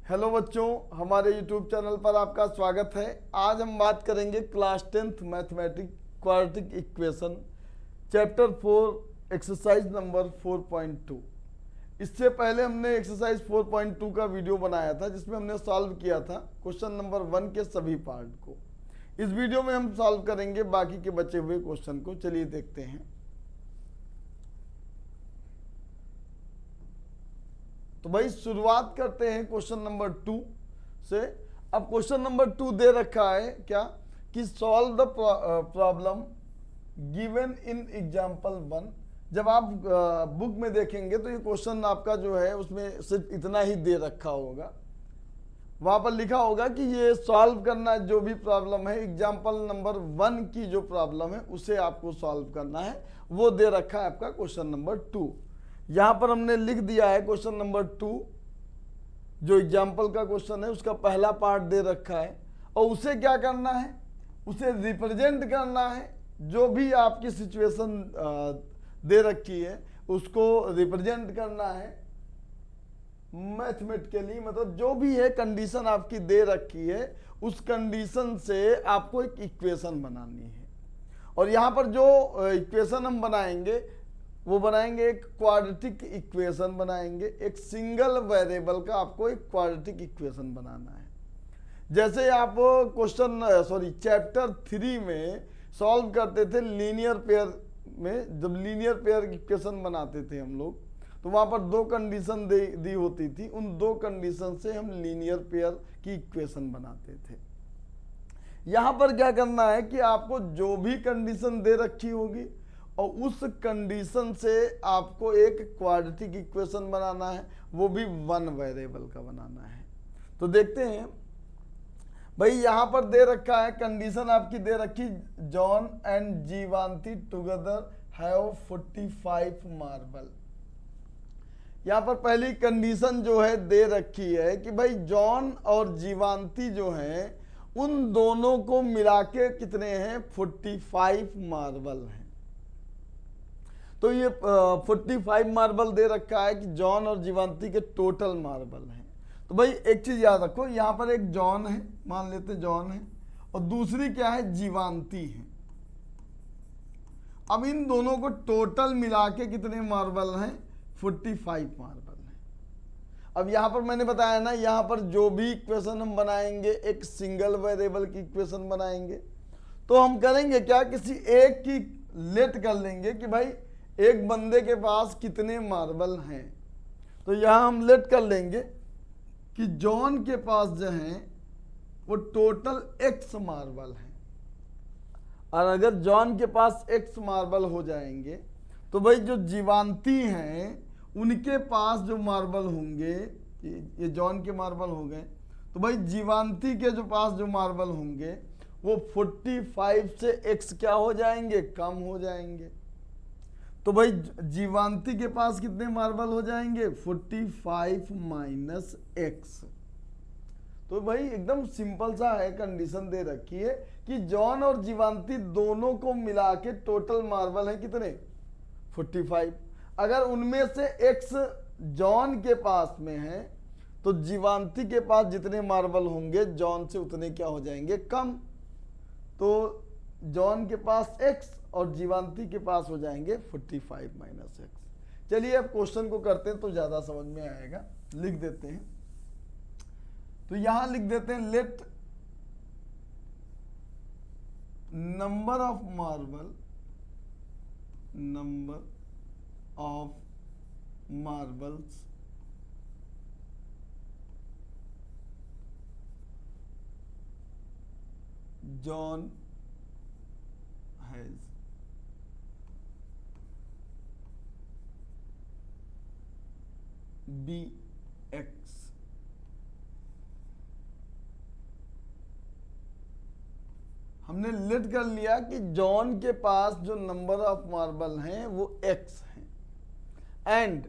Hello बच्चों, हमारे YouTube channel पर आपका स्वागत है। आज हम बात करेंगे class 10th mathematics quadratic equation chapter 4 exercise number 4.2। इससे पहले हमने एक्सरसाइज 4.2 का वीडियो बनाया था जिसमें हमने सॉल्व किया था क्वेश्चन नंबर 1 के सभी पार्ट को। इस वीडियो में हम सॉल्व करेंगे बाकी के बचे हुए क्वेश्चन को। चलिए देखते हैं। तो भाई शुरुआत करते हैं क्वेश्चन नंबर 2 से। अब क्वेश्चन नंबर 2 दे रखा है क्या कि solve the problem given in example 1। जब आप बुक में देखेंगे तो ये क्वेश्चन आपका जो है उसमें सिर्फ इतना ही दे रखा होगा। वहां पर लिखा होगा कि ये सॉल्व करना जो भी प्रॉब्लम है एग्जांपल नंबर 1 की जो प्रॉब्लम है उसे आपको सॉल्व करना है, वो दे रखा है आपका क्वेश्चन नंबर 2। यहां पर हमने लिख दिया है क्वेश्चन नंबर 2 जो एग्जाम्पल का क्वेश्चन है उसका पहला पार्ट दे रखा है और उसे क्या करना है, उसे रिप्रेजेंट करना है। जो भी आपकी सिचुएशन दे रखी है उसको रिप्रेजेंट करना है मैथमेटिकली, मतलब जो भी है कंडीशन आपकी दे रखी है उस कंडीशन से आपको एक इक्वेशन बनानी है। और यहाँ पर जो इक्वेशन हम बनाएंगे वो बनाएंगे एक क्वाड्रेटिक इक्वेशन बनाएंगे। एक सिंगल वेरिएबल का आपको एक क्वाड्रेटिक इक्वेशन बनाना है। जैसे आप चैप्टर 3 में सॉल्व करते थे लीनियर पेयर में, जब लीनियर पेयर इक्वेशन बनाते थे हम लोग तो वहां पर दो कंडीशन दी होती थी। उन दो कंडीशन से हम लीनियर पेयर की इक्वेशन बनाते थे। यहां पर क्या करना है कि आपको जो भी कंडीशन दे रखी होगी और उस कंडीशन से आपको एक क्वाड्रेटिक इक्वेशन बनाना है, वो भी 1 वेरिएबल का बनाना है। तो देखते हैं भाई, यहां पर दे रखा है कंडीशन आपकी दे रखी, John and Jivanti together have 45 marble. यहां पर पहली कंडीशन जो है दे रखी है कि भाई जॉन और जीवांती जो हैं उन दोनों को मिला के कितने हैं, 45 मार्बल हैं। तो ये 45 मार्बल दे रखा है कि जॉन और जीवांती के टोटल मार्बल हैं। तो भाई एक चीज याद रखो, यहां पर एक जॉन है, मान लेते जॉन है, और दूसरी क्या है, जीवांती है। अब इन दोनों को टोटल मिला के कितने मार्बल हैं, 45 मार्बल हैं। अब यहां पर मैंने बताया ना, यहां पर जो भी इक्वेशन हम बनाएंगे एक सिंगल वेरिएबल की इक्वेशन बनाएंगे। तो हम करेंगे क्या, किसी एक की लेट कर लेंगे कि भाई एक बंदे के पास कितने मार्बल हैं। तो यहां हम लेट कर लेंगे कि जॉन के पास जो है वो टोटल x मार्बल हैं। और अगर जॉन के पास x मार्बल हो जाएंगे तो भाई जो जीवांती हैं उनके पास जो मार्बल होंगे, ये जॉन के मार्बल हो गए, तो भाई जीवांती के जो पास जो मार्बल होंगे वो 45 से x क्या हो जाएंगे, कम हो जाएंगे। तो भाई जीवांती के पास कितने मार्बल हो जाएंगे, 45 माइनस x। तो भाई एकदम सिंपल सा है, कंडीशन दे रखी है कि जॉन और जीवांती दोनों को मिला के टोटल मार्बल है कितने, 45। अगर उनमें से x जॉन के पास में है तो जीवांती के पास जितने मार्बल होंगे जॉन से उतने क्या हो जाएंगे, कम। तो जॉन के पास x और जीवांती के पास हो जाएंगे 45 माइनस x। चलिए अब क्वेश्चन को करते हैं तो ज्यादा समझ में आएगा। लिख देते हैं, तो यहां लिख देते हैं, let number of marbles John has bx। हमने लेट कर लिया कि जॉन के पास जो नंबर ऑफ मार्बल हैं वो x हैं एंड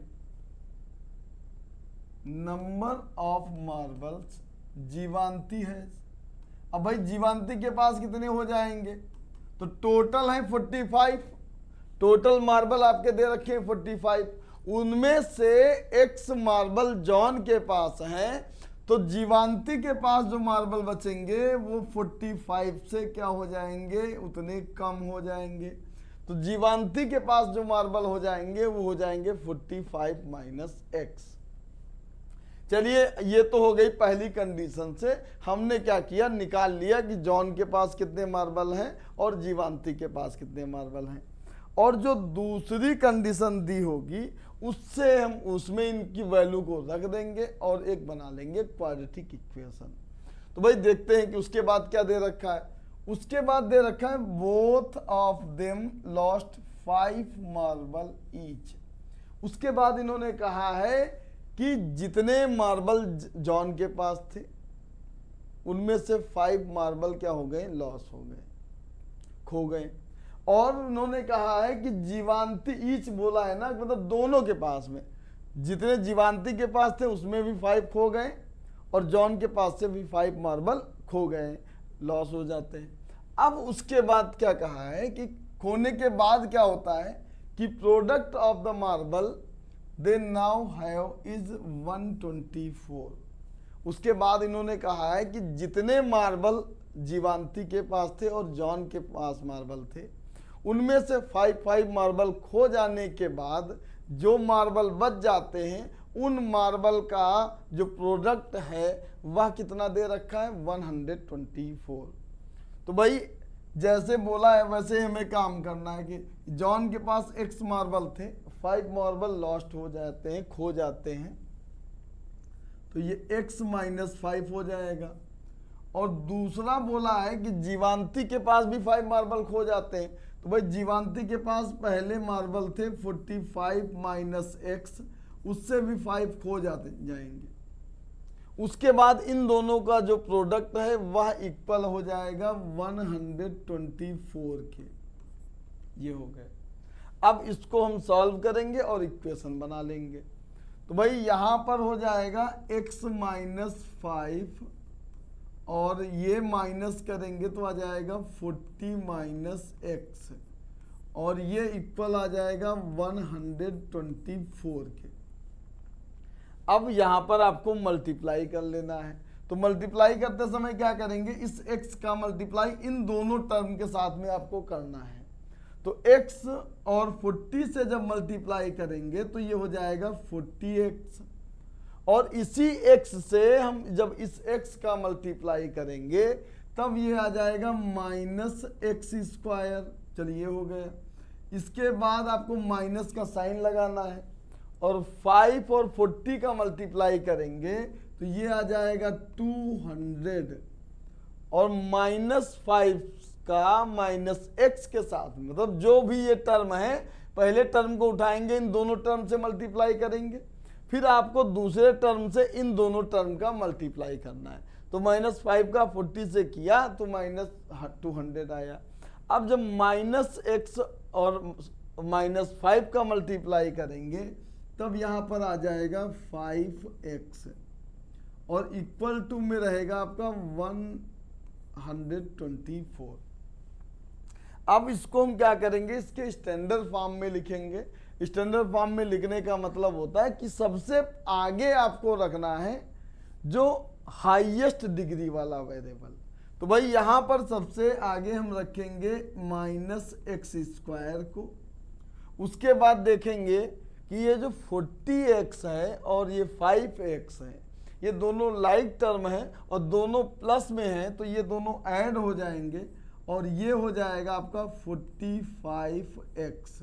नंबर ऑफ मार्बल्स जीवांती है। अब भाई जीवांती के पास कितने हो जाएंगे, तो टोटल है 45, टोटल मार्बल आपके दे रखे हैं 45, उनमें से x मार्बल जॉन के पास हैं तो जीवांती के पास जो मार्बल बचेंगे वो 45 से क्या हो जाएंगे, उतने कम हो जाएंगे। तो जीवांती के पास जो मार्बल हो जाएंगे वो हो जाएंगे 45 माइनस एक्स। चलिए ये तो हो गई पहली कंडीशन से हमने क्या किया, निकाल लिया कि जॉन के पास कितने मार्बल हैं और जीवांती के पास कितने मार्बल हैं। और जो दूसरी कंडीशन दी होगी उससे हम उसमें इनकी वैल्यू को रख देंगे और एक बना लेंगे क्वाड्रेटिक इक्वेशन। तो भाई देखते हैं कि उसके बाद क्या दे रखा है। उसके बाद दे रखा है both of them lost 5 marble each. उसके बाद इन्होंने कहा है कि जितने मार्बल जॉन के पास थे उनमें से 5 मार्बल क्या हो गए, लॉस हो गए, खो गए। और उन्होंने कहा है कि जीवांती ईच बोला है ना, मतलब दोनों के पास में जितने जीवांती के पास थे उसमें भी 5 खो गए और जॉन के पास से भी 5 मार्बल खो गए, लॉस हो जाते हैं। अब उसके बाद क्या कहा है कि खोने के बाद क्या होता है कि product of the marble they now have is 124। उसके बाद इन्होंने कहा है कि जितने मार्बल जीवांती के पास थे और जॉन के पास मार्बल थे उनमें से 5 मार्बल खो जाने के बाद जो मार्बल बच जाते हैं उन मार्बल का जो प्रोडक्ट है वह कितना दे रखा है, 124। तो भाई जैसे बोला है वैसे हमें काम करना है कि जॉन के पास x मार्बल थे, 5 मार्बल लॉस्ट हो जाते हैं, खो जाते हैं, तो ये x माइनस 5 हो जाएगा। और दूसरा बोला है कि जीवांती के पास भी 5 मार्बल खो जाते हैं, तो भाई जीवांती के पास पहले मार्बल थे 45 माइनस एक्स, उससे भी 5 खो जाएंगे। उसके बाद इन दोनों का जो प्रोडक्ट है वह इक्वल हो जाएगा 124 के। ये हो गए। अब इसको हम सॉल्व करेंगे और इक्वेशन बना लेंगे। तो भाई यहाँ पर हो जाएगा x माइनस 5 और ये माइनस करेंगे तो आ जाएगा 40 माइनस एक्स और ये इक्वल आ जाएगा 124 के। अब यहाँ पर आपको मल्टीप्लाई कर लेना है। तो मल्टीप्लाई करते समय क्या करेंगे, इस x का मल्टीप्लाई इन दोनों टर्म के साथ में आपको करना है। तो x और 40 से जब मल्टीप्लाई करेंगे तो ये हो जाएगा 40x और इसी x से हम जब इस x का मल्टीप्लाई करेंगे तब ये आ जाएगा माइनस एक्स स्क्वायर। चलिए हो गया। इसके बाद आपको माइनस का साइन लगाना है और 5 और 40 का मल्टीप्लाई करेंगे तो ये आ जाएगा 200 और माइनस 5 का माइनस एक्स के साथ, मतलब जो भी ये टर्म है पहले टर्म को उठाएंगे, इन दोनों टर्म से मल्टीप्लाई करेंगे, फिर आपको दूसरे टर्म से इन दोनों टर्म का मल्टीप्लाई करना है। तो माइनस 5 का 40 से किया तो माइनस 200 आया। अब जब माइनस एक्स और माइनस 5 का मल्टीप्लाई करेंगे तब यहाँ पर आ जाएगा 5x और इक्वल टू में रहेगा आपका 124। अब इसको हम क्या करेंगे, इसके स्टैंडर्ड फॉर्म में लिखेंगे। स्टैंडर्ड फॉर्म में लिखने का मतलब होता है कि सबसे आगे आपको रखना है जो हाईएस्ट डिग्री वाला वेरिएबल। तो भाई यहाँ पर सबसे आगे हम रखेंगे माइनस एक्स स्क्वायर को। उसके बाद देखेंगे कि ये जो 40x है और ये 5x है ये दोनों लाइक टर्म है और दोनों प्लस में है, तो ये दोनों ऐड हो जाएंगे और ये हो जाएगा आपका 45x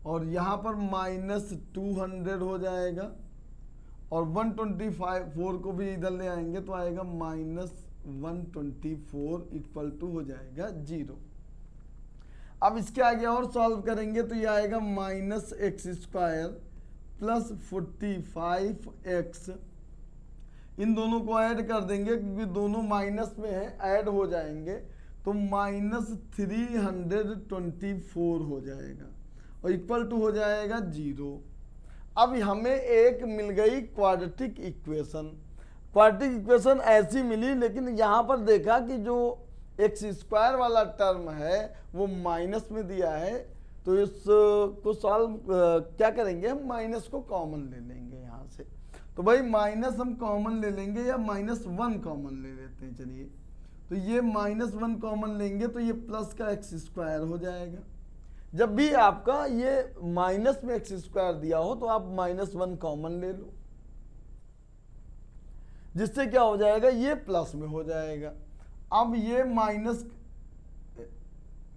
और यहाँ पर माइनस 200 हो जाएगा और 124 को भी इधर ले आएंगे तो आएगा माइनस 124 इक्वल टू हो जाएगा 0। अब इसके आगे और सॉल्व करेंगे तो ये आएगा minus x square plus 45x। इन दोनों को ऐड कर देंगे क्योंकि दोनों माइनस में है, ऐड हो जाएंगे तो माइनस 324 हो जाएगा और इक्वल टू हो जाएगा 0। अब हमें एक मिल गई क्वाड्रेटिक इक्वेशन। क्वाड्रेटिक इक्वेशन ऐसी मिली, लेकिन यहाँ पर देखा कि जो एक्स स्क्वायर वाला टर्म है वो माइनस में दिया है, तो तो इसको सॉल्व क्या करेंगे, हम माइनस को कॉमन ले लेंगे यहाँ से। तो भाई माइनस हम कॉमन ले लेंगे या -1 कॉमन ले लेते हैं। चलिए, तो ये -1 कॉमन लेंगे तो ये प्लस का x² हो जाएगा। जब भी आपका ये माइनस में x² दिया हो तो आप -1 कॉमन ले लो, जिससे क्या हो जाएगा, ये प्लस में हो जाएगा। अब ये माइनस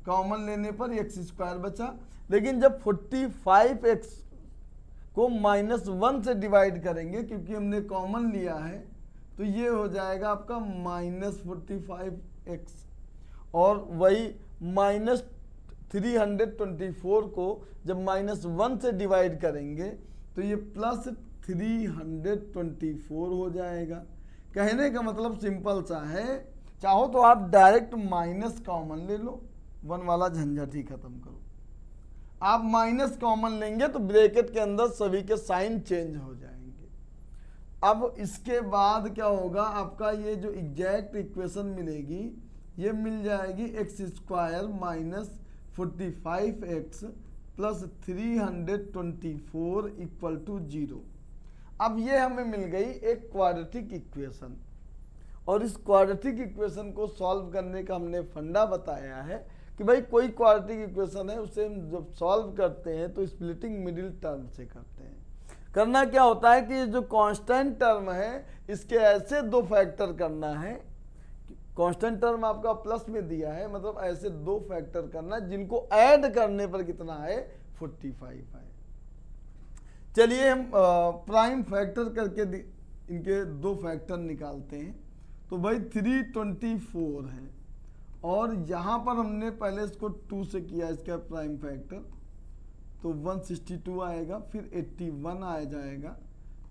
कॉमन लेने पर x² बचा, लेकिन जब 45x को -1 से डिवाइड करेंगे, क्योंकि हमने कॉमन लिया है, तो ये हो जाएगा आपका -45x। और वही -324 को जब -1 से डिवाइड करेंगे तो ये +324 हो जाएगा। कहने का मतलब सिंपल सा है, चाहो तो आप डायरेक्ट माइनस कॉमन ले लो, 1 वाला झंझट ही खत्म करो। आप माइनस कॉमन लेंगे तो ब्रैकेट के अंदर सभी के साइन चेंज हो जाएंगे। अब इसके बाद क्या होगा, आपका ये जो एग्जैक्ट इक्वेशन मिलेगी, ये मिल जाएगी x² -45x + 324 = 0। अब ये हमें मिल गई एक क्वाड्रेटिक इक्वेशन, और इस क्वाड्रेटिक इक्वेशन को सॉल्व करने का हमने फंडा बताया है कि भाई कोई क्वाड्रेटिक इक्वेशन है उसे हम जब सॉल्व करते हैं तो स्प्लिटिंग मिडिल टर्म से करते हैं। करना क्या होता है कि ये जो कांस्टेंट टर्म है इसके ऐसे 2 फैक्टर करना है। कांस्टेंट टर्म आपका प्लस में दिया है, मतलब ऐसे 2 फैक्टर करना जिनको ऐड करने पर कितना है, 45 है। चलिए हम प्राइम फैक्टर करके इनके 2 फैक्टर निकालते हैं। तो भाई 324 है, और यहाँ पर हमने पहले इसको 2 से किया इसका प्राइम फैक्टर, तो 162 आएगा, फिर 81 आ जाएगा,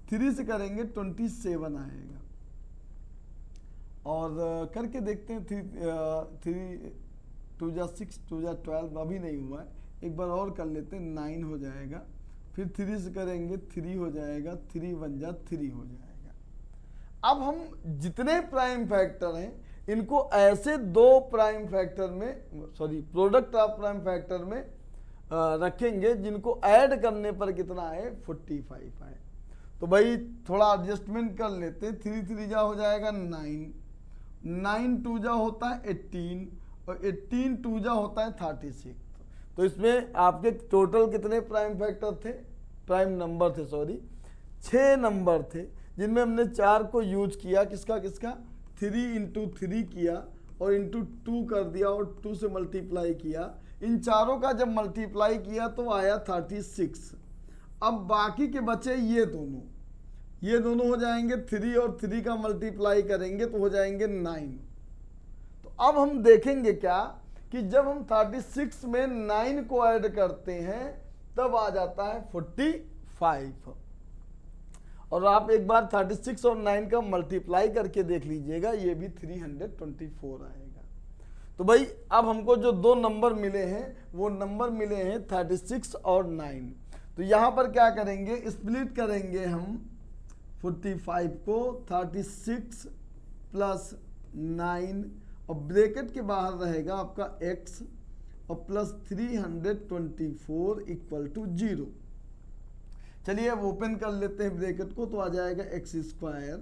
3 से करेंगे 27 आएगा। और करके देखते हैं, 3 2 जा 6 2 जा 12, अभी नहीं हुआ है, एक बार और कर लेते हैं, 9 हो जाएगा, फिर 3 से करेंगे 3 हो जाएगा, 3 1 जा 3 हो जाएगा। अब हम जितने प्राइम फैक्टर हैं इनको ऐसे 2 प्राइम फैक्टर में, sorry product of prime factor में रखेंगे जिनको ऐड करने पर कितना है, 45 है। तो भाई थोड़ा एडजस्टमेंट कर लेते हैं, 3 3 जा हो जाएगा 9, 9 2 जा होता है 18, और 18 2 जा होता है 36। तो इसमें आपके टोटल कितने प्राइम फैक्टर थे, प्राइम नंबर थे, सॉरी 6 नंबर थे, जिनमें हमने 4 को यूज किया, किसका किसका, 3 × 3 किया और × 2 कर दिया और 2 से मल्टीप्लाई किया। इन चारों का जब मल्टीप्लाई किया तो आया 36। अब बाकी के बचे ये दोनों हो जाएंगे, 3 और 3 का मल्टीप्लाई करेंगे तो हो जाएंगे 9। तो अब हम देखेंगे क्या कि जब हम 36 में 9 को ऐड करते हैं तब आ जाता है 45। और आप एक बार 36 और 9 का मल्टीप्लाई करके देख लीजिएगा, ये भी 324 आएगा। तो भाई अब हमको जो 2 नंबर मिले हैं वो नंबर मिले हैं 36 और 9। तो यहाँ पर क्या करेंगे, स्प्लिट करेंगे हम 45 को 36 + 9, और ब्रैकेट के बाहर रहेगा आपका x और +324 = 0। चलिए अब ओपन कर लेते हैं ब्रैकेट को, तो आ जाएगा x²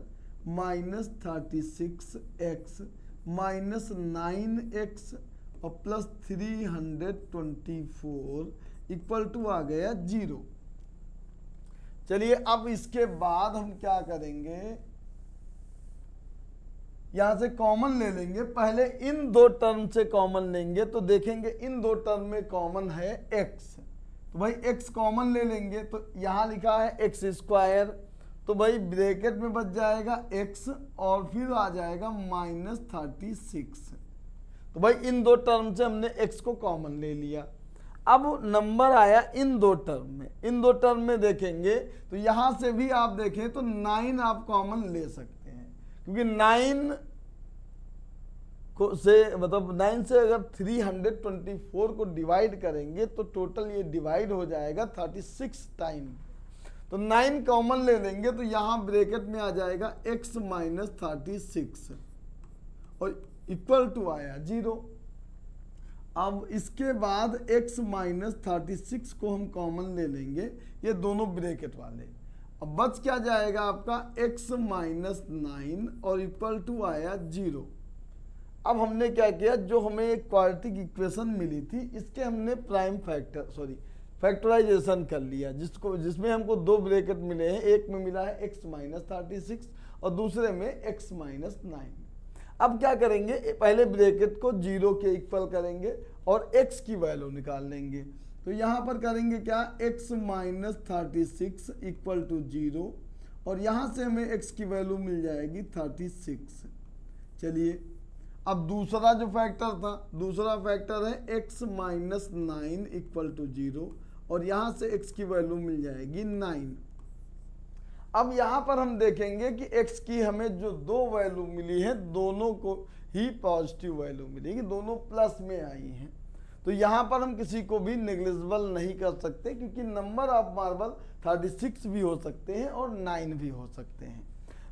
-36x -9x और +324 = आ गया 0। चलिए अब इसके बाद हम क्या करेंगे, यहां से कॉमन ले लेंगे। पहले इन 2 टर्म से कॉमन लेंगे तो देखेंगे इन 2 टर्म में कॉमन है x, तो भाई x कॉमन ले लेंगे। तो यहां लिखा है x², तो भाई ब्रैकेट में बच जाएगा x और फिर आ जाएगा -36। तो भाई इन 2 टर्म से हमने x को कॉमन ले लिया। अब नंबर आया इन 2 टर्म में, इन 2 टर्म में देखेंगे तो यहां से भी आप देखें तो 9 आप कॉमन ले सकते हैं, क्योंकि 9 को से मतलब 9 से अगर 324 को डिवाइड करेंगे तो टोटल ये डिवाइड हो जाएगा 36 टाइम। तो 9 कॉमन ले लेंगे तो यहाँ ब्रैकेट में आ जाएगा x -36 और = आया 0। अब इसके बाद x माइनस 36 को हम कॉमन ले लेंगे, ये दोनों ब्रैकेट वाले। अब बच क्या जाएगा आपका x माइनस 9 और इक्वल टू आया 0। अब हमने क्या किया, जो हमें एक क्वाड्रेटिक इक्वेशन मिली थी इसके हमने प्राइम फैक्टराइजेशन कर लिया, जिसमें हमको दो ब्रैकेट मिले हैं, एक में मिला है x माइनस 36 और दूसरे में x माइनस 9। अब क्या करेंगे, पहले ब्रैकेट को 0 के इक्वल करेंगे और x की वैल्यू निकाल लेंगे। तो यहाँ पर करेंगे क्या, x माइनस 36 इक्वल टू 0 और यहाँ से हमें x की वैल्यू मिल जाएगी 36। चलिए अब दूसरा जो फैक्टर था, दूसरा फैक्टर है x माइनस 9 इक्वल टू 0 और यहाँ से x की वैल्यू मिल जाएगी 9। अब यहाँ पर हम देखेंगे कि x की हमें जो दो वैल्यू मिली है दोनों को ही पॉजिटिव वैल्यू मिलेगी, दोनों प्लस में आई हैं। तो यहाँ पर हम किसी को भी नेग्लिजिबल नहीं कर सकते, क्योंकि नंबर ऑफ मार्बल 36 भी हो सकते हैं और 9 भी हो सकते हैं।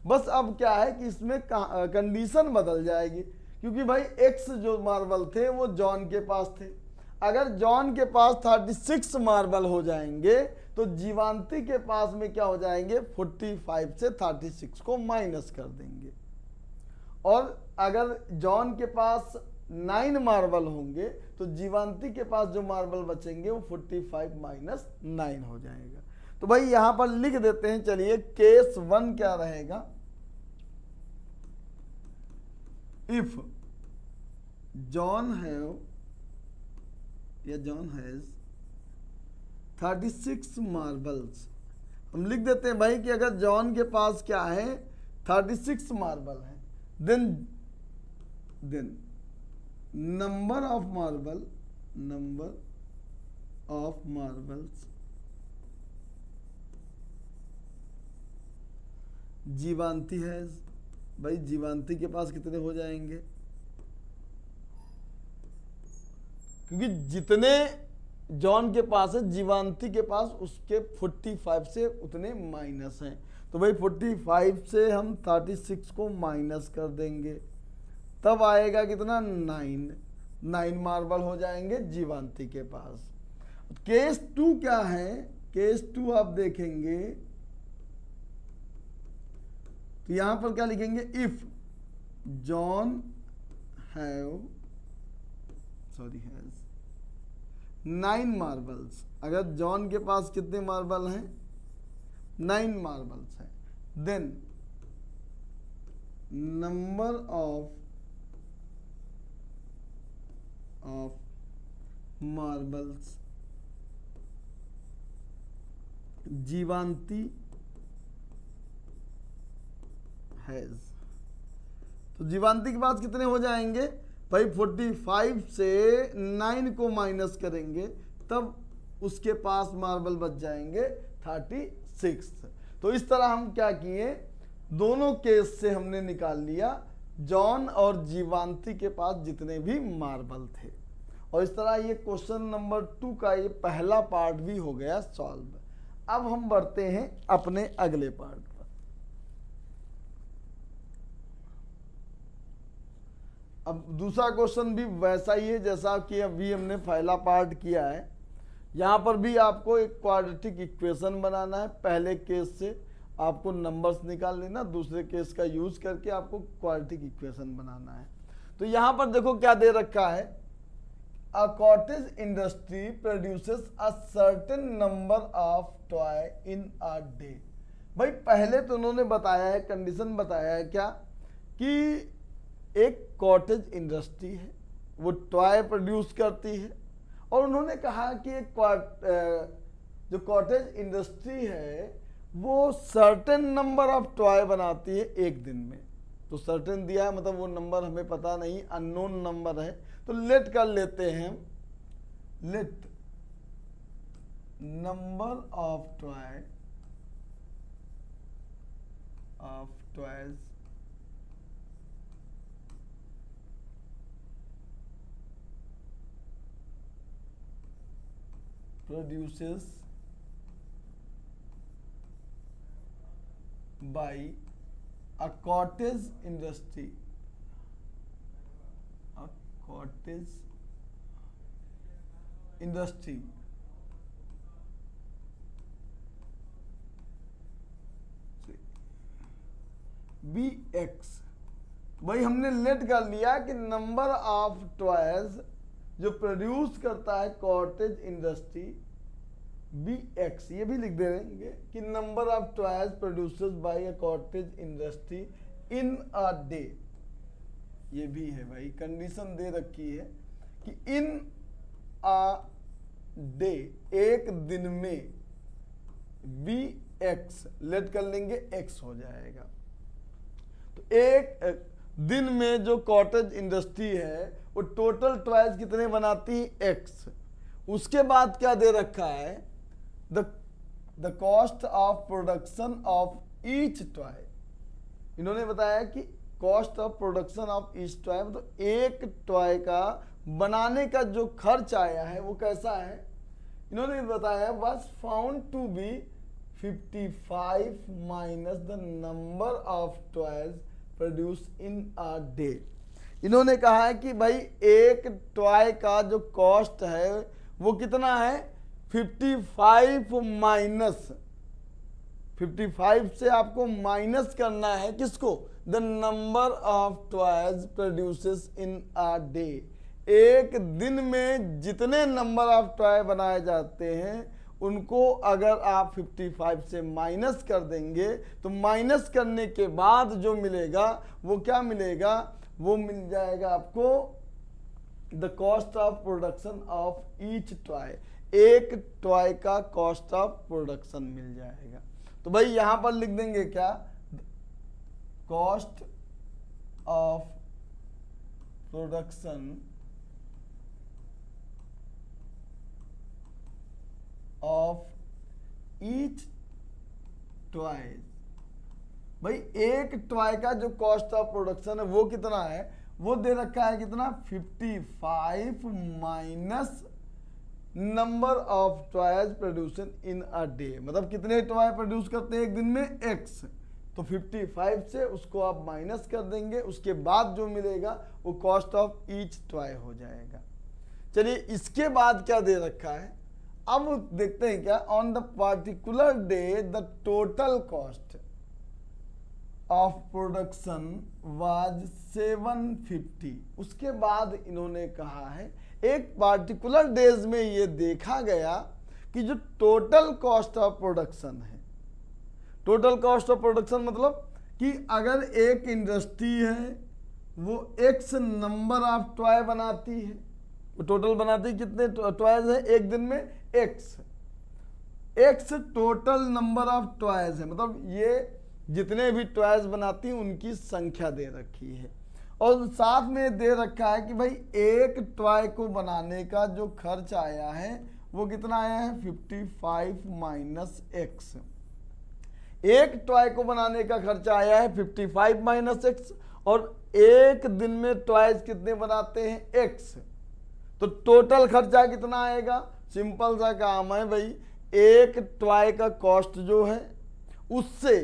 बस अब क्या है कि इसमें कंडीशन बदल जाएगी, क्योंकि भाई x जो मार्बल थे वो जॉन के पास थे। अगर जॉन के पास 36 मार्बल हो जाएंगे तो जीवांती के पास में क्या हो जाएंगे, 45 से 36 को माइनस कर देंगे। और अगर जॉन के पास 9 मार्बल होंगे तो जीवांती के पास जो मार्बल बचेंगे वो 45 माइनस 9 हो जाएगा। तो भाई यहां पर लिख देते हैं, चलिए केस 1 क्या रहेगा, इफ जॉन हैज 36 मार्बल्स। हम लिख देते हैं भाई कि अगर जॉन के पास क्या है 36 मार्बल है, then number of marbles Jivanti has. भाई जीवांती के पास कितने हो जाएंगे, क्योंकि जितने जॉन के पास है जीवांती के पास उसके 45 से उतने माइनस हैं। तो भाई 45 से हम 36 को माइनस कर देंगे, तब आएगा कितना, 9 मार्बल हो जाएंगे जीवांती के पास। केस 2 क्या है, केस 2 आप देखेंगे तो यहां पर क्या लिखेंगे, इफ जॉन हैज 9 मार्बल्स। अगर जॉन के पास कितने मार्बल हैं, 9 मार्बल्स हैं, then number of marbles Jivanti has. तो जीवांती के पास कितने हो जाएंगे भाई, 45 से 9 को माइनस करेंगे तब उसके पास मार्बल बच जाएंगे 36। तो इस तरह हम क्या किए, दोनों केस से हमने निकाल लिया जॉन और जीवांती के पास जितने भी मार्बल थे। और इस तरह ये क्वेश्चन नंबर 2 का ये पहला पार्ट भी हो गया सॉल्व। अब हम बढ़ते हैं अपने अगले पार्ट पर। अब दूसरा क्वेश्चन भी वैसा ही है जैसा कि अभी हमने पहला पार्ट किया है। यहाँ पर भी आपको एक क्वाड्रेटिक इक्वेशन बनाना है। पहले केस से आपको नंबर्स निकाल लेना, दूसरे केस का यूज करके आपको क्वाड्रेटिक इक्वेशन बनाना है। तो यहाँ पर देखो क्या दे रखा है, a cottage industry produces a certain number of toy in a day. भाई पहले तो उन्होंने बताया है, कंडीशन बताया है क्या, कि एक कॉटेज इंडस्ट्री है वो टॉय प्रोड्यूस करती है, और उन्होंने कहा कि एक जो कॉटेज इंडस्ट्री है वो सर्टेन नंबर ऑफ टॉय बनाती है एक दिन में। तो सर्टेन दिया है, मतलब वो नंबर हमें पता नहीं, अननोन नंबर है। तो लेट कर लेते हैं, let number of toys produces by a cottage industry industry B X, भाई हमने लेट कर लिया कि नंबर ऑफ टॉयज जो प्रोड्यूस करता है कॉटेज इंडस्ट्री बी एक्स, ये भी लिख दे देंगे कि number of toys producers by a cottage industry in a day. ये भी है भाई, कंडीशन दे रखी है कि इन अ डे, एक दिन में, बी एक्स लेट कर लेंगे एक्स हो जाएगा। तो एक दिन में जो कॉटेज इंडस्ट्री है वो टोटल टॉयज कितने बनाती है एक्स। उसके बाद क्या दे रखा है, the cost of production of each toy. इन्होंने बताया कि cost of production of each toy मतलब एक टॉय का बनाने का जो खर्च आया है वो कैसा है, इन्होंने बताया was found to be 55 minus the number of toys produce in a day. इन्होंने कहा है कि भाई एक टॉय का जो कॉस्ट है वो कितना है 55 माइनस 55 से आपको माइनस करना है किसको, the number of toys produces in a day. एक दिन में जितने नंबर ऑफ टॉय बनाए जाते हैं उनको अगर आप 55 से माइनस कर देंगे तो माइनस करने के बाद जो मिलेगा वो क्या मिलेगा, वो मिल जाएगा आपको the cost of production of each toy. एक टॉय का कॉस्ट ऑफ प्रोडक्शन मिल जाएगा। तो भाई यहां पर लिख देंगे क्या, cost of production of each toy. भाई एक टॉय का जो कॉस्ट ऑफ प्रोडक्शन है वो कितना है, वो दे रखा है कितना 55 minus number of toys production in a day. मतलब कितने टॉय प्रोड्यूस करते हैं एक दिन में एक्स, तो 55 से उसको आप माइनस कर देंगे, उसके बाद जो मिलेगा वो कॉस्ट ऑफ ईच टॉय हो जाएगा। चलिए इसके बाद क्या दे रखा है, अब देखते हैं क्या, on the particular day the total cost of production was 750। उसके बाद इन्होंने कहा है एक पार्टिकुलर डेज में ये देखा गया कि जो टोटल कॉस्ट ऑफ प्रोडक्शन है, टोटल कॉस्ट ऑफ प्रोडक्शन मतलब कि अगर एक इंडस्ट्री है वो एक्स नंबर ऑफ टॉय बनाती है, वो टोटल बनाती है कितने टॉयज है एक दिन में x, x total number of toys है, मतलब ये जितने भी टॉयज बनाती हैं उनकी संख्या दे रखी है। और साथ में दे रखा है कि भाई एक टॉय को बनाने का जो खर्च आया है वो कितना आया है 55 माइनस एक्स। एक टॉय को बनाने का खर्चा आया है 55 माइनस एक्स, और एक दिन में टॉयज कितने बनाते हैं एक्स, तो टोटल खर्चा कितना आएगा। सिंपल सा काम है भाई, एक टॉय का कॉस्ट जो है उससे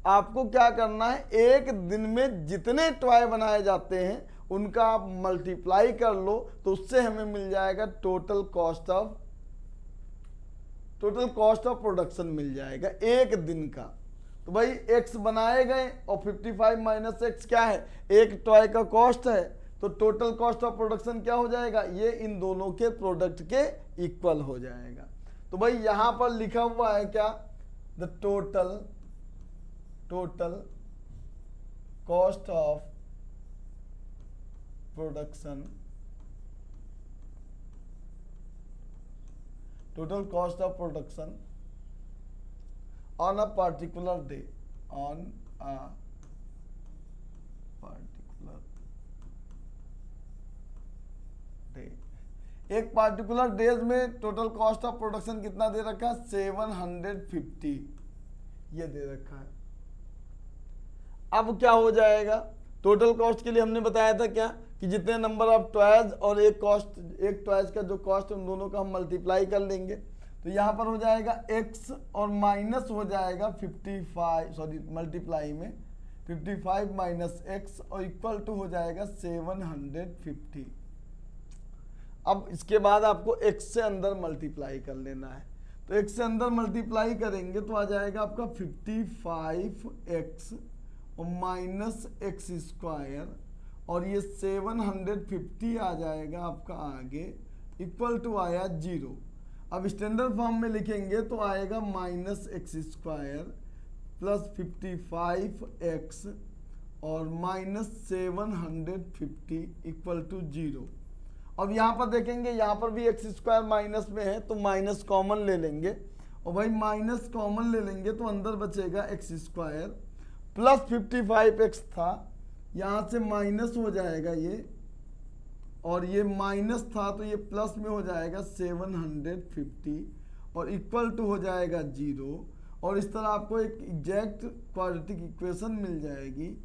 आपको क्या करना है, एक दिन में जितने टॉय बनाए जाते हैं उनका आप मल्टीप्लाई कर लो तो उससे हमें मिल जाएगा टोटल कॉस्ट ऑफ प्रोडक्शन मिल जाएगा एक दिन का। तो भाई एक्स बनाए गए और 55 माइनस एक्स क्या है, एक टॉय का कॉस्ट है, तो टोटल कॉस्ट ऑफ प्रोडक्शन क्या हो जाएगा, ये इन दोनों के प्रोडक्ट के इक्वल हो जाएगा। तो भाई यहां पर लिखा हुआ है क्या, the total cost of production, total cost of production on a particular day, on a particular day, एक पार्टिकुलर डेज में टोटल कॉस्ट ऑफ प्रोडक्शन कितना दे रखा है 750, ये दे रखा है। अब क्या हो जाएगा, टोटल कॉस्ट के लिए हमने बताया था क्या कि जितने नंबर ऑफ टॉयज और एक टॉयज का जो कॉस्ट है उन दोनों का हम मल्टीप्लाई कर लेंगे, तो यहाँ पर हो जाएगा x और माइनस हो जाएगा 55, सॉरी मल्टीप्लाई में 55 माइनस एक्स और इक्वल टू हो जाएगा 750। अब इसके बाद आपको x से अंदर मल्टीप्लाई कर लेना है, तो x से अंदर मल्टीप्लाई करेंगे तो आ जाएगा आपका 55x और माइनस एक्स स्क्वायर, और ये 750 आ जाएगा आपका आगे, इक्वल टू आया 0। अब स्टैंडर्ड फॉर्म में लिखेंगे तो आएगा minus x square plus 55x और माइनस 750 इक्वल टू 0। अब यहाँ पर देखेंगे, यहाँ पर भी एक्स स्क्वायर माइनस में है तो माइनस कॉमन ले लेंगे, और भाई माइनस कॉमन ले लेंगे तो अंदर बचेगा एक्स स्क्वायर प्लस 55x था, यहाँ से माइनस हो जाएगा ये, और ये माइनस था तो ये प्लस में हो जाएगा 750 और इक्वल टू हो जाएगा 0। और इस तरह आपको एक एग्जैक्ट क्वाड्रेटिक इक्वेशन मिल जाएगी,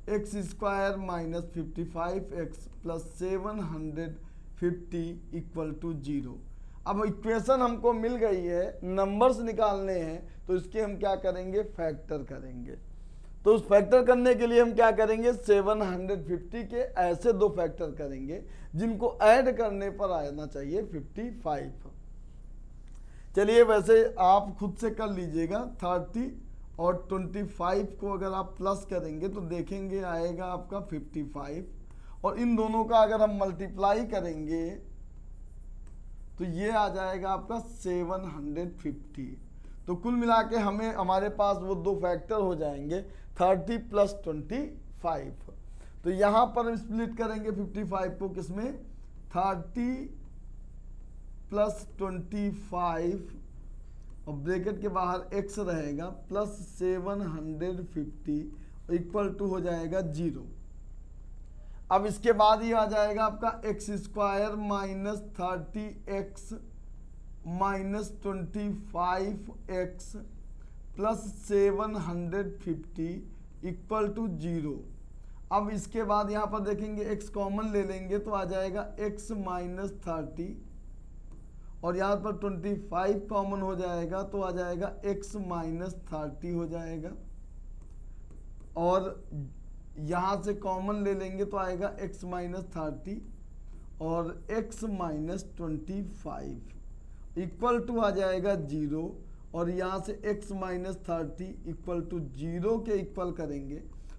x square minus 55x plus 750 equal to 0। अब इक्वेशन हमको मिल गई है, नंबर्स निकालने हैं तो इसके हम क्या करेंगे, फैक्टर करेंगे। तो उस फैक्टर करने के लिए हम क्या करेंगे, 750 के ऐसे दो फैक्टर करेंगे जिनको ऐड करने पर आना चाहिए 55। चलिए वैसे आप खुद से कर लीजिएगा, 30 और 25 को अगर आप प्लस करेंगे तो देखेंगे आएगा आपका 55, और इन दोनों का अगर हम मल्टीप्लाई करेंगे तो ये आ जाएगा आपका 750। तो कुल मिला के हमें हमारे पास वो दो फैक्टर हो जाएंगे 30 प्लस 25। तो यहाँ पर स्प्लिट करेंगे 55 को किसमें, 30 प्लस 25 और ब्रैकेट के बाहर x रहेगा प्लस 750 इक्वल टू हो जाएगा 0। अब इसके बाद ये आ जाएगा आपका x square minus 30x minus 25x plus 750 equal to 0। अब इसके बाद यहाँ पर देखेंगे x कॉमन ले लेंगे तो आ जाएगा x माइनस 30, और यहाँ पर 25 कॉमन हो जाएगा तो आ जाएगा x माइनस 30 हो जाएगा, और यहाँ से कॉमन ले लेंगे तो आएगा x माइनस 30 और x माइनस 25 इक्वल टू आ जाएगा 0, और यहाँ से x माइनस 30 इक्वल टू 0 के इक्वल करेंगे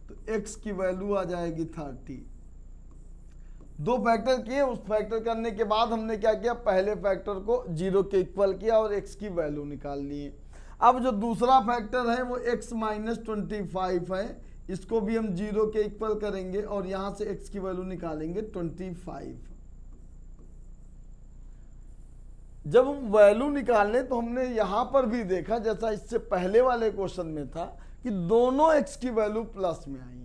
तो x की वैल्यू आ जाएगी 30। दो फैक्टर किए, उस फैक्टर करने के बाद हमने क्या किया, पहले फैक्टर को 0 के इक्वल किया और x की वैल्यू निकाल लिए। अब जो दूसरा फैक्टर है वो x माइनस 25 है, इसको भी हम 0 के इक्वल करेंगे और यहाँ से x की वैल्यू निकालेंगे 25। जब हम वैल्यू निकालने तो हमने यहाँ पर भी देखा, जैसा इससे पहले वाले क्वेश्चन में था, कि दोनों x की वैल्यू प्लस में आई हैं।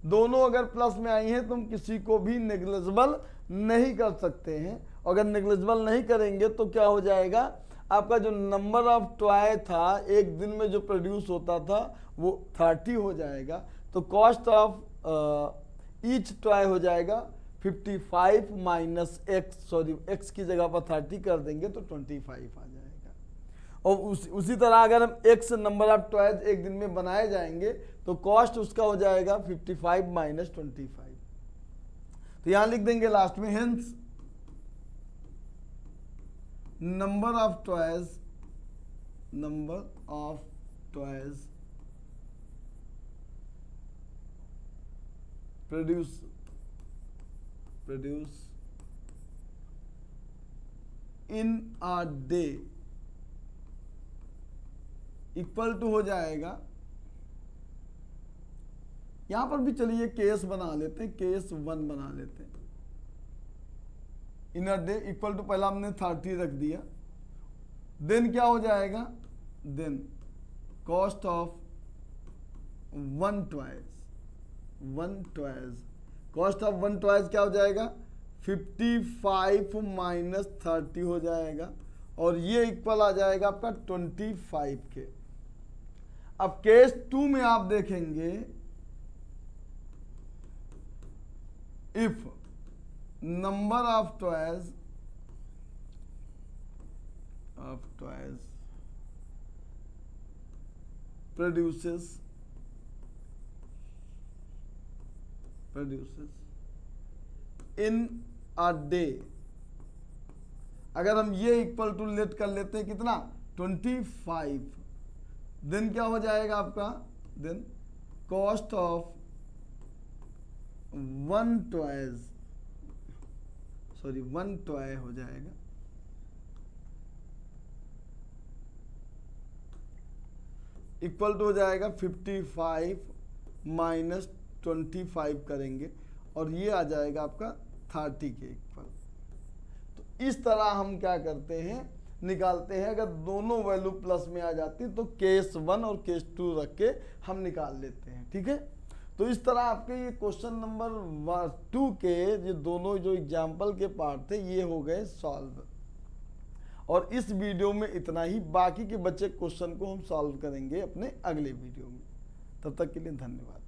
दोनों अगर प्लस में आई हैं तो हम किसी को भी नेग्लिजिबल नहीं कर सकते हैं। अगर नेग्लिजिबल नहीं करेंगे तो क्या हो जाएगा, आपका जो नंबर ऑफ टॉय था एक दिन में जो प्रोड्यूस होता था वो 30 हो जाएगा, तो कॉस्ट ऑफ ईच टॉय हो जाएगा 55 माइनस एक्स, सॉरी x की जगह पर 30 कर देंगे तो 25 आ जाएगा। और उसी तरह अगर हम x नंबर ऑफ टॉयज एक दिन में बनाए जाएंगे तो कॉस्ट उसका हो जाएगा 55 माइनस 25। तो यहां लिख देंगे लास्ट में, hence number of toys produce in a day equal to हो जाएगा, यहां पर भी चलिए केस बना लेते हैं, केस 1 बना लेते हैं। In a day equal to पहला हमने 30 रख दिया, देन क्या हो जाएगा, then cost of 1 toys, cost of 1 toys क्या हो जाएगा 55 माइनस 30 हो जाएगा, और ये इक्वल आ जाएगा आपका 25 के। अब केस 2 में आप देखेंगे, if number of toys produces in a day अगर हम ये इक्वल टू लेट कर लेते हैं कितना 25, देन क्या हो जाएगा आपका, देन कॉस्ट ऑफ 1 टॉय हो जाएगा, इक्वल टू हो जाएगा 55 माइनस 25 करेंगे और ये आ जाएगा आपका 30 के इक्वल। तो इस तरह हम क्या करते हैं, निकालते हैं। अगर दोनों वैल्यू प्लस में आ जाती तो केस 1 और केस 2 रख के हम निकाल लेते हैं, ठीक है। तो इस तरह आपके ये क्वेश्चन नंबर 2 के ये दोनों जो एग्जाम्पल के पार्ट थे ये हो गए सॉल्व। और इस वीडियो में इतना ही, बाकी के बचे क्वेश्चन को हम सॉल्व करेंगे अपने अगले वीडियो में। तब तक के लिए धन्यवाद।